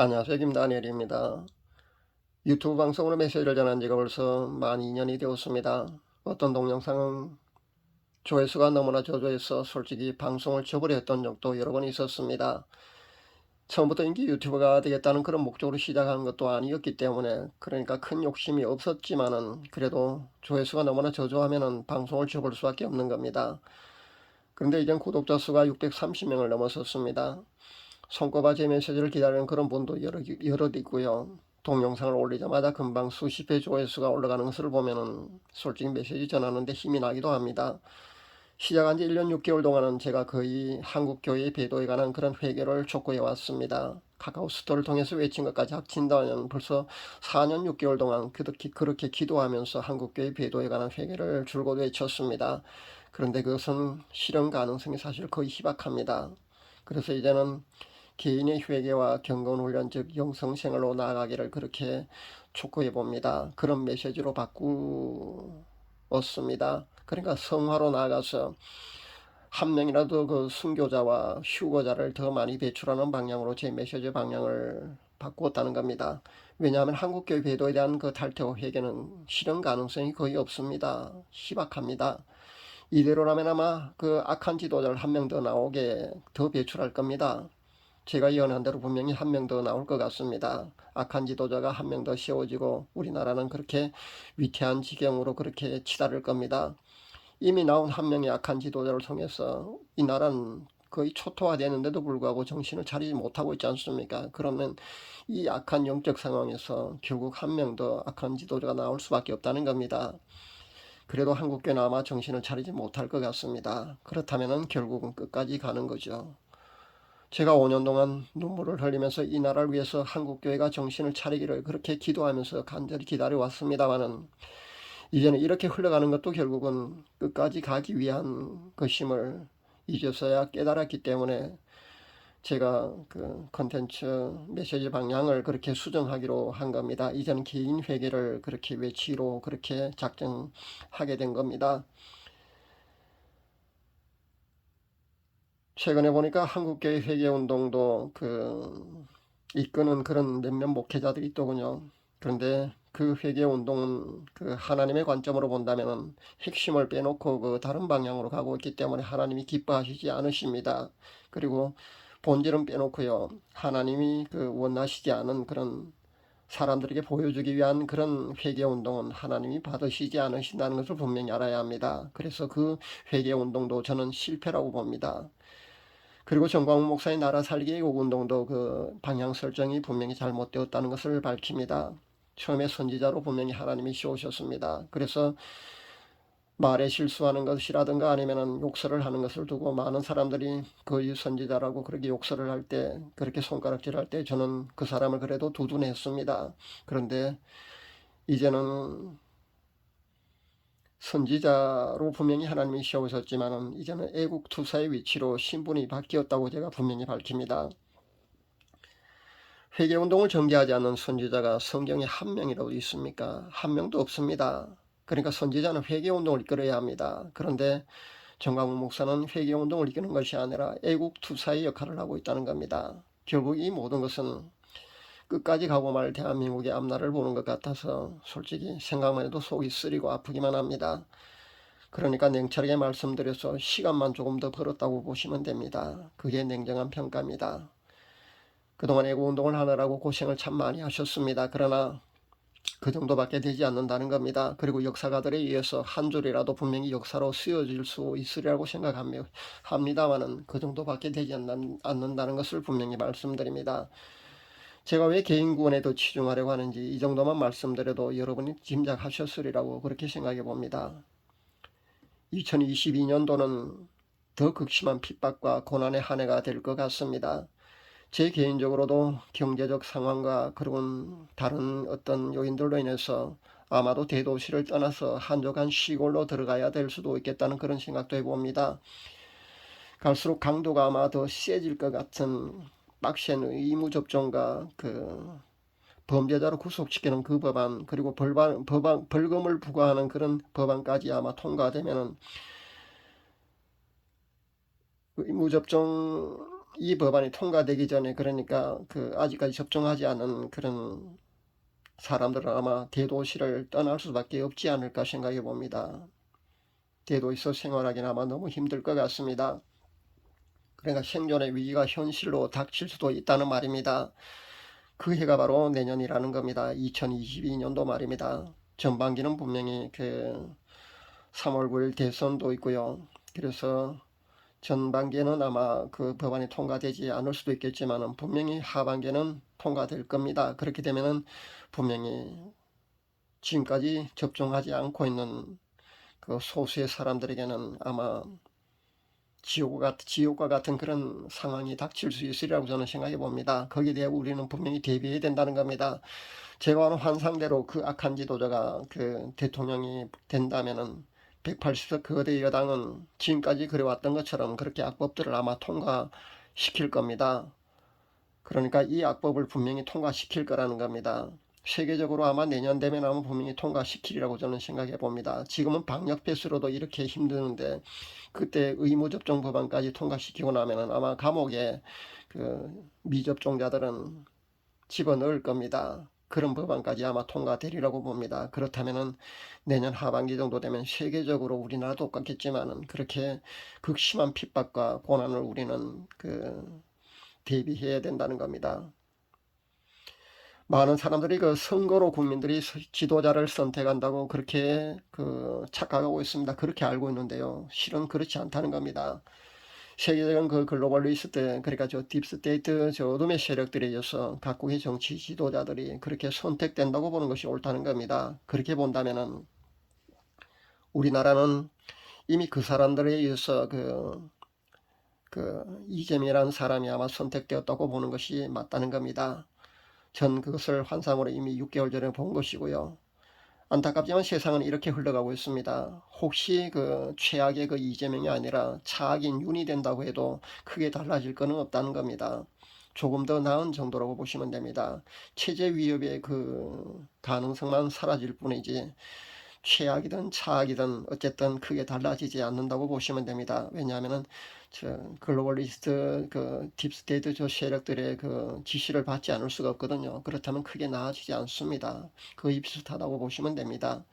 안녕하세요. 김다니엘입니다. 유튜브 방송으로 메시지를 전한 지가 벌써 만 2년이 되었습니다. 어떤 동영상은 조회수가 너무나 저조해서 솔직히 방송을 접으려 했던 적도 여러 번 있었습니다. 처음부터 인기 유튜버가 되겠다는 그런 목적으로 시작한 것도 아니었기 때문에 그러니까 큰 욕심이 없었지만은 그래도 조회수가 너무나 저조하면은 방송을 접을 수밖에 없는 겁니다. 그런데 이젠 구독자 수가 630명을 넘어섰습니다. 손꼽아 제 메시지를 기다리는 그런 분도 여럿 있고요. 동영상을 올리자마자 금방 수십 회 조회수가 올라가는 것을 보면은 솔직히 메시지 전하는데 힘이 나기도 합니다. 시작한 지 1년 6개월 동안은 제가 거의 한국교회의 배도에 관한 그런 회개를 촉구해 왔습니다. 카카오 스토어를 통해서 외친 것까지 합친다면 벌써 4년 6개월 동안 그렇게 기도하면서 한국교회 배도에 관한 회개를 줄곧 외쳤습니다. 그런데 그것은 실현 가능성이 사실 거의 희박합니다. 그래서 이제는 개인의 회개와 경건 훈련 즉 영성생활로 나아가기를 그렇게 촉구해 봅니다. 그런 메시지로 바꾸었습니다. 그러니까 성화로 나아가서 한 명이라도 그 순교자와 휴거자를 더 많이 배출하는 방향으로 제 메시지 방향을 바꾸었다는 겁니다. 왜냐하면 한국교회 배도에 대한 그 탈퇴와 회개는 실현 가능성이 거의 없습니다. 희박합니다. 이대로라면 아마 그 악한 지도자를 한 명 더 나오게 더 배출할 겁니다. 제가 예언한 대로 분명히 한 명 더 나올 것 같습니다. 악한 지도자가 한 명 더 세워지고 우리나라는 그렇게 위태한 지경으로 그렇게 치달을 겁니다. 이미 나온 한 명의 악한 지도자를 통해서 이 나라는 거의 초토화되는데도 불구하고 정신을 차리지 못하고 있지 않습니까? 그러면 이 악한 영적 상황에서 결국 한 명 더 악한 지도자가 나올 수밖에 없다는 겁니다. 그래도 한국교회는 아마 정신을 차리지 못할 것 같습니다. 그렇다면 결국은 끝까지 가는 거죠. 제가 5년 동안 눈물을 흘리면서 이 나라를 위해서 한국교회가 정신을 차리기를 그렇게 기도하면서 간절히 기다려왔습니다마는 이제는 이렇게 흘러가는 것도 결국은 끝까지 가기 위한 것임을 이제서야 깨달았기 때문에 제가 그 컨텐츠 메시지 방향을 그렇게 수정하기로 한 겁니다. 이제는 개인 회개를 그렇게 외치로 그렇게 작정하게 된 겁니다. 최근에 보니까 한국교회 회개운동도 이끄는 그런 몇몇 목회자들이 있더군요. 그런데 그 회개운동은 그 하나님의 관점으로 본다면 핵심을 빼놓고 그 다른 방향으로 가고 있기 때문에 하나님이 기뻐하시지 않으십니다. 그리고 본질은 빼놓고요. 하나님이 그 원하시지 않은 그런 사람들에게 보여주기 위한 그런 회개운동은 하나님이 받으시지 않으신다는 것을 분명히 알아야 합니다. 그래서 그 회개운동도 저는 실패라고 봅니다. 그리고 정광훈 목사의 나라 살기 애국운동도 그 방향 설정이 분명히 잘못되었다는 것을 밝힙니다. 처음에 선지자로 분명히 하나님이 씌우셨습니다. 그래서 말에 실수하는 것이라든가 아니면은 욕설을 하는 것을 두고 많은 사람들이 그 선지자라고 그렇게 욕설을 할 때 그렇게 손가락질 할 때 저는 그 사람을 그래도 두둔했습니다. 그런데 이제는 선지자로 분명히 하나님이 세우셨지만은 이제는 애국투사의 위치로 신분이 바뀌었다고 제가 분명히 밝힙니다. 회개운동을 전개하지 않는 선지자가 성경에 한 명이라도 있습니까? 한 명도 없습니다. 그러니까 선지자는 회개운동을 이끌어야 합니다. 그런데 정광훈 목사는 회개운동을 이끄는 것이 아니라 애국투사의 역할을 하고 있다는 겁니다. 결국 이 모든 것은 끝까지 가고 말 대한민국의 앞날을 보는 것 같아서 솔직히 생각만 해도 속이 쓰리고 아프기만 합니다. 그러니까 냉철하게 말씀드려서 시간만 조금 더 벌었다고 보시면 됩니다. 그게 냉정한 평가입니다. 그동안 애국운동을 하느라고 고생을 참 많이 하셨습니다. 그러나 그 정도밖에 되지 않는다는 겁니다. 그리고 역사가들에 의해서 한 줄이라도 분명히 역사로 쓰여질 수 있으리라고 생각합니다만은 그 정도밖에 되지 않는다는 것을 분명히 말씀드립니다. 제가 왜 개인 구원에 더 치중하려고 하는지 이 정도만 말씀드려도 여러분이 짐작하셨으리라고 그렇게 생각해 봅니다. 2022년도는 더 극심한 핍박과 고난의 한 해가 될 것 같습니다. 제 개인적으로도 경제적 상황과 그리고 다른 어떤 요인들로 인해서 아마도 대도시를 떠나서 한적한 시골로 들어가야 될 수도 있겠다는 그런 생각도 해봅니다. 갈수록 강도가 아마 더 세질 것 같은 빡센 의무접종과 범죄자로 구속시키는 그 법안 그리고 벌금을 부과하는 그런 법안까지 아마 통과되면은 의무접종 이 법안이 통과되기 전에, 그러니까 그 아직까지 접종하지 않은 그런 사람들은 아마 대도시를 떠날 수밖에 없지 않을까 생각해 봅니다. 대도시에서 생활하기는 아마 너무 힘들 것 같습니다. 그러니까 생존의 위기가 현실로 닥칠 수도 있다는 말입니다. 그 해가 바로 내년이라는 겁니다. 2022년도 말입니다. 전반기는 분명히 그 3월 9일 대선도 있고요. 그래서 전반기에는 아마 그 법안이 통과되지 않을 수도 있겠지만 분명히 하반기에는 통과될 겁니다. 그렇게 되면은 분명히 지금까지 접종하지 않고 있는 그 소수의 사람들에게는 아마 지옥과 같은 그런 상황이 닥칠 수 있으리라고 저는 생각해 봅니다. 거기에 대해 우리는 분명히 대비해야 된다는 겁니다. 제가 하는 환상대로 그 악한 지도자가 그 대통령이 된다면은 180석 거대 여당은 지금까지 그래왔던 것처럼 그렇게 악법들을 아마 통과시킬 겁니다. 그러니까 이 악법을 분명히 통과시킬 거라는 겁니다. 세계적으로 아마 내년 되면 아마 분명히 통과시키리라고 저는 생각해 봅니다. 지금은 방역 패스로도 이렇게 힘드는데 그때 의무접종 법안까지 통과시키고 나면은 아마 감옥에 그 미접종자들은 집어넣을 겁니다. 그런 법안까지 아마 통과되리라고 봅니다. 그렇다면은 내년 하반기 정도 되면 세계적으로 우리나라도 똑같겠지만은 그렇게 극심한 핍박과 고난을 우리는 대비해야 된다는 겁니다. 많은 사람들이 그 선거로 국민들이 지도자를 선택한다고 그렇게 착각하고 있습니다. 그렇게 알고 있는데요. 실은 그렇지 않다는 겁니다. 세계적인 그 글로벌리스트, 그러니까 저 딥스테이트, 저 어둠의 세력들에 의해서 각국의 정치 지도자들이 그렇게 선택된다고 보는 것이 옳다는 겁니다. 그렇게 본다면은 우리나라는 이미 그 사람들에 의해서 이재명이라는 사람이 아마 선택되었다고 보는 것이 맞다는 겁니다. 전 그것을 환상으로 이미 6개월 전에 본 것이고요. 안타깝지만 세상은 이렇게 흘러가고 있습니다. 혹시 그 최악의 그 이재명이 아니라 차악인 윤이 된다고 해도 크게 달라질 것은 없다는 겁니다. 조금 더 나은 정도라고 보시면 됩니다. 체제 위협의 그 가능성만 사라질 뿐이지 최악이든 차악이든 어쨌든 크게 달라지지 않는다고 보시면 됩니다. 왜냐하면은 저 글로벌리스트 그 딥스테이트 저 세력들의 그 지시를 받지 않을 수가 없거든요. 그렇다면 크게 나아지지 않습니다. 거의 비슷하다고 보시면 됩니다.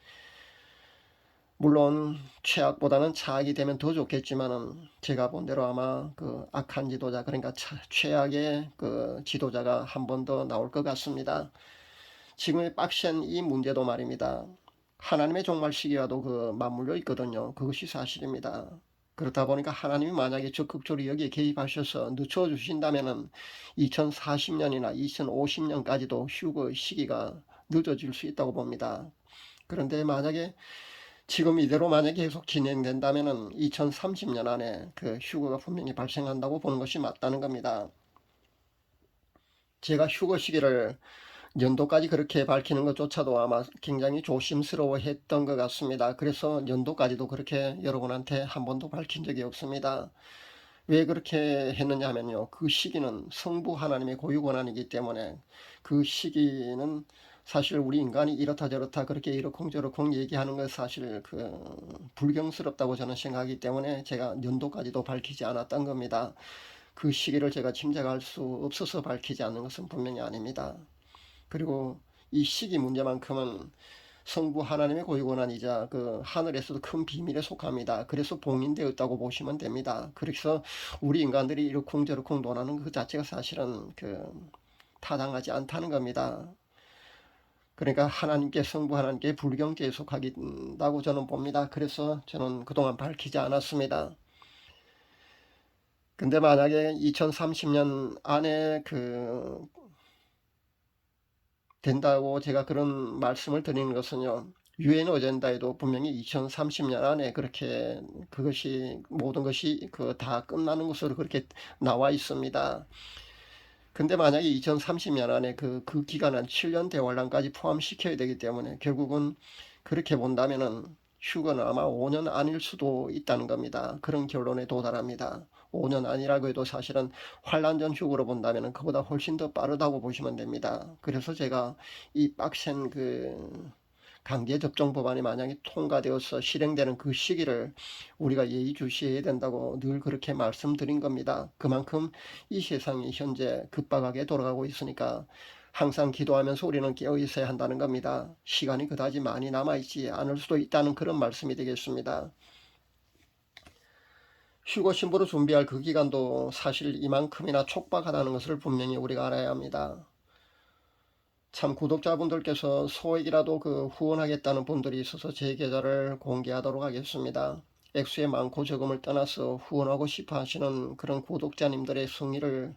물론 최악보다는 차악이 되면 더 좋겠지만은 제가 본 대로 아마 그 악한 지도자, 그러니까 최악의 그 지도자가 한 번 더 나올 것 같습니다. 지금의 빡센 이 문제도 말입니다. 하나님의 종말 시기와도 맞물려 있거든요. 그것이 사실입니다. 그렇다 보니까 하나님이 만약에 적극적으로 여기에 개입하셔서 늦춰 주신다면은 2040년이나 2050년까지도 휴거 시기가 늦어질 수 있다고 봅니다. 그런데 만약에 지금 이대로 만약에 계속 진행된다면은 2030년 안에 그 휴거가 분명히 발생한다고 보는 것이 맞다는 겁니다. 제가 휴거 시기를 연도까지 그렇게 밝히는 것조차도 아마 굉장히 조심스러워 했던 것 같습니다. 그래서 연도까지도 그렇게 여러분한테 한 번도 밝힌 적이 없습니다. 왜 그렇게 했느냐 하면요. 그 시기는 성부 하나님의 고유 권한이기 때문에 그 시기는 사실 우리 인간이 이렇다 저렇다 그렇게 이러쿵저러쿵 얘기하는 것 사실 불경스럽다고 저는 생각하기 때문에 제가 연도까지도 밝히지 않았던 겁니다. 그 시기를 제가 짐작할 수 없어서 밝히지 않는 것은 분명히 아닙니다. 그리고 이 시기 문제만큼은 성부 하나님의 고유권한이자 하늘에서도 큰 비밀에 속합니다. 그래서 봉인되었다고 보시면 됩니다. 그래서 우리 인간들이 이러쿵저러쿵 논하는 그 자체가 사실은 타당하지 않다는 겁니다. 그러니까 하나님께 성부 하나님께 불경계에 속하긴다고 저는 봅니다. 그래서 저는 그동안 밝히지 않았습니다. 근데 만약에 2030년 안에 된다고 제가 그런 말씀을 드리는 것은요. 유엔 어젠다에도 분명히 2030년 안에 그렇게 그것이 모든 것이 다 끝나는 것으로 그렇게 나와 있습니다. 근데 만약에 2030년 안에 그 기간은 7년 대환란까지 포함시켜야 되기 때문에 결국은 그렇게 본다면은 휴거는 아마 5년 아닐 수도 있다는 겁니다. 그런 결론에 도달합니다. 5년 아니라고 해도 사실은 환란 전 휴거로 본다면 그보다 훨씬 더 빠르다고 보시면 됩니다. 그래서 제가 이 빡센 강제 접종 법안이 만약에 통과되어서 실행되는 그 시기를 우리가 예의주시해야 된다고 늘 그렇게 말씀드린 겁니다. 그만큼 이 세상이 현재 급박하게 돌아가고 있으니까 항상 기도하면서 우리는 깨어 있어야 한다는 겁니다. 시간이 그다지 많이 남아있지 않을 수도 있다는 그런 말씀이 되겠습니다. 휴거 신부로 준비할 그 기간도 사실 이만큼이나 촉박하다는 것을 분명히 우리가 알아야 합니다. 참 구독자분들께서 소액이라도 후원하겠다는 분들이 있어서 제 계좌를 공개하도록 하겠습니다. 액수의 많고 적음을 떠나서 후원하고 싶어 하시는 그런 구독자님들의 성의를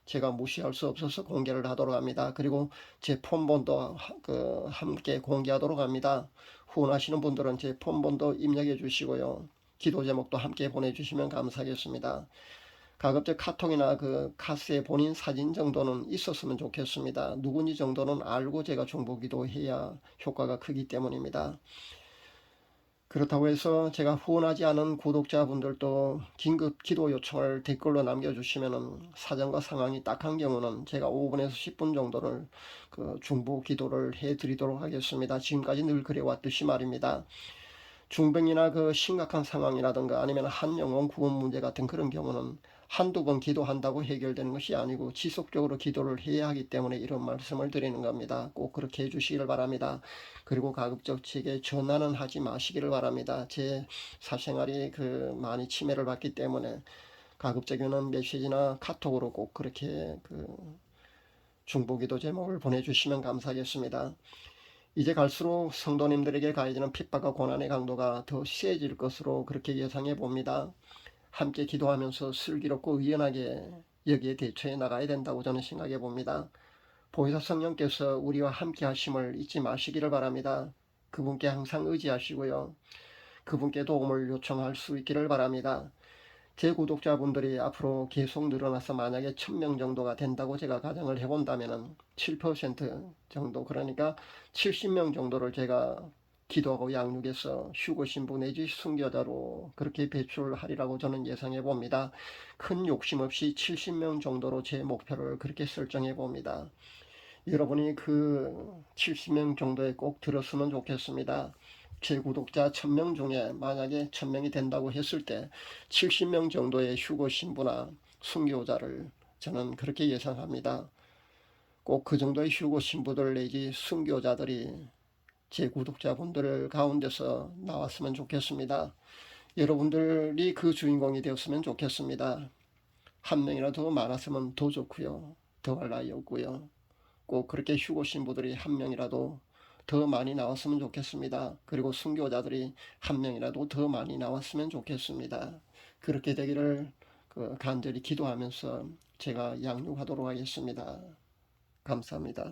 제가 무시할 수 없어서 공개를 하도록 합니다. 그리고 제 폰번도 함께 공개하도록 합니다. 후원하시는 분들은 제 폰번도 입력해 주시고요. 기도 제목도 함께 보내주시면 감사하겠습니다. 가급적 카톡이나 카스에 본인 사진 정도는 있었으면 좋겠습니다. 누군지 정도는 알고 제가 중보기도 해야 효과가 크기 때문입니다. 그렇다고 해서 제가 후원하지 않은 구독자분들도 긴급 기도 요청을 댓글로 남겨주시면 사정과 상황이 딱한 경우는 제가 5분에서 10분 정도를 중보 기도를 해드리도록 하겠습니다. 지금까지 늘 그래왔듯이 말입니다. 중병이나 심각한 상황이라든가 아니면 한 영혼 구원 문제 같은 그런 경우는 한두 번 기도한다고 해결되는 것이 아니고 지속적으로 기도를 해야 하기 때문에 이런 말씀을 드리는 겁니다. 꼭 그렇게 해주시기를 바랍니다. 그리고 가급적 제게 전화는 하지 마시기를 바랍니다. 제 사생활이 많이 침해를 받기 때문에 가급적이면 메시지나 카톡으로 꼭 그렇게 중보기도 제목을 보내주시면 감사하겠습니다. 이제 갈수록 성도님들에게 가해지는 핍박과 고난의 강도가 더 세질 것으로 그렇게 예상해 봅니다. 함께 기도하면서 슬기롭고 의연하게 여기에 대처해 나가야 된다고 저는 생각해 봅니다. 보혜사 성령께서 우리와 함께 하심을 잊지 마시기를 바랍니다. 그분께 항상 의지하시고요. 그분께 도움을 요청할 수 있기를 바랍니다. 제 구독자분들이 앞으로 계속 늘어나서 만약에 1000명 정도가 된다고 제가 가정을 해본다면 7% 정도, 그러니까 70명 정도를 제가 기도하고 양육해서 휴거 신부 내지 순교자로 그렇게 배출하리라고 저는 예상해 봅니다. 큰 욕심 없이 70명 정도로 제 목표를 그렇게 설정해 봅니다. 여러분이 70명 정도에 꼭 들었으면 좋겠습니다. 제 구독자 1000명 중에 만약에 1000명이 된다고 했을 때 70명 정도의 휴거 신부나 순교자를 저는 그렇게 예상합니다. 꼭 그 정도의 휴거 신부들 내지 순교자들이 제 구독자분들 가운데서 나왔으면 좋겠습니다. 여러분들이 그 주인공이 되었으면 좋겠습니다. 한 명이라도 더 많았으면 더 좋고요. 더할 나위 없고요. 꼭 그렇게 휴거 신부들이 한 명이라도 더 많이 나왔으면 좋겠습니다. 그리고 순교자들이 한 명이라도 더 많이 나왔으면 좋겠습니다. 그렇게 되기를 간절히 기도하면서 제가 양육하도록 하겠습니다. 감사합니다.